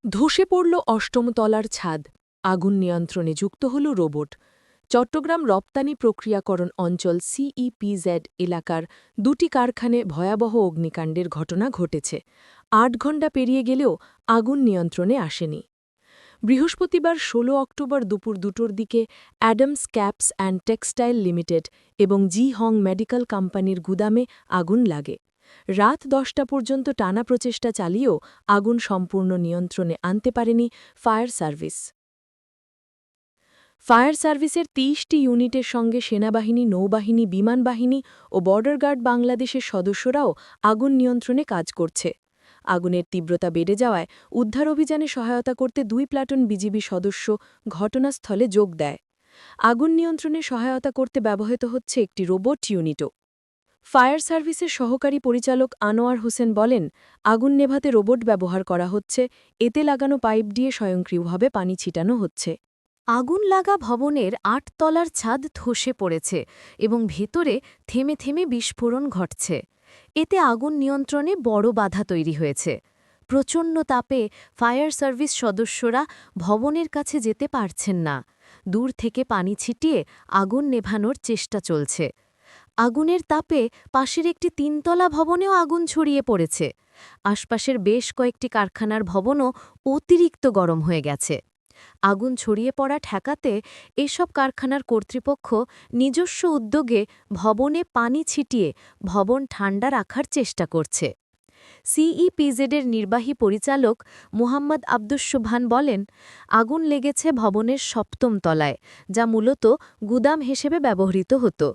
ধসে পড়ল অষ্টম তলার ছাদ, আগুন নিয়ন্ত্রণে যুক্ত হল রোবট। চট্টগ্রাম রপ্তানি প্রক্রিয়াকরণ অঞ্চল সিইপিজেড এলাকার দুটি কারখানে ভয়াবহ অগ্নিকাণ্ডের ঘটনা ঘটেছে। ৮ ঘণ্টা পেরিয়ে গেলেও আগুন নিয়ন্ত্রণে আসেনি। বৃহস্পতিবার ১৬ অক্টোবর দুপুর ২টোর দিকে Adams caps and textile limited এবং জি হং মেডিকেল কোম্পানির গুদামে আগুন লাগে। রাত ১০টা পর্যন্ত টানা প্রচেষ্টা চালিয়েও আগুন সম্পূর্ণ নিয়ন্ত্রণে আনতে পারেনি ফায়ার সার্ভিস। ফায়ার সার্ভিসের ৩০টি ইউনিটের সঙ্গে সেনাবাহিনী, নৌবাহিনী, বিমান বাহিনী ও বর্ডার গার্ড বাংলাদেশের সদস্যরাও আগুন নিয়ন্ত্রণে কাজ করছে। আগুনের তীব্রতা বেড়ে যাওয়ায় উদ্ধার অভিযানে সহায়তা করতে ২ প্লাটুন বিজিবি সদস্য ঘটনাস্থলে যোগ দেয়। আগুন নিয়ন্ত্রণে সহায়তা করতে ব্যবহৃত হচ্ছে একটি রোবট ইউনিটও। ফায়ার সার্ভিসের সহকারী পরিচালক আনোয়ার হোসেন বলেন, আগুন নেভাতে রোবট ব্যবহার করা হচ্ছে, এতে লাগানো পাইপ দিয়ে স্বয়ংক্রিয়ভাবে পানি ছিটানো হচ্ছে। আগুন লাগা ভবনের ৮ তলার ছাদ ধসে পড়েছে এবং ভেতরে থেমে থেমে বিস্ফোরণ ঘটছে। এতে আগুন নিয়ন্ত্রণে বড় বাধা তৈরি হয়েছে। প্রচণ্ড তাপে ফায়ার সার্ভিস সদস্যরা ভবনের কাছে যেতে পারছেন না। দূর থেকে পানি ছিটিয়ে আগুন নেভানোর চেষ্টা চলছে। আগুনের তাপে পাশের একটি ৩তলা ভবনেও আগুন ছড়িয়ে পড়েছে। আশপাশের বেশ কয়েকটি কারখানার ভবনও অতিরিক্ত গরম হয়ে গেছে। আগুন ছড়িয়ে পড়া ঠেকাতে এসব কারখানার কর্তৃপক্ষ নিজস্ব উদ্যোগে ভবনে পানি ছিটিয়ে ভবন ঠান্ডা রাখার চেষ্টা করছে। সিইপিজেডের নির্বাহী পরিচালক মোহাম্মদ আব্দুস সুবহান বলেন, আগুন লেগেছে ভবনের ৭ম তলায়, যা মূলত গুদাম হিসেবে ব্যবহৃত হতো।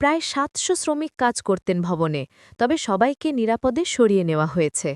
প্রায় ৭০০ শ্রমিক কাজ করতেন ভবনে, তবে সবাইকে নিরাপদে সরিয়ে নেওয়া হয়েছে।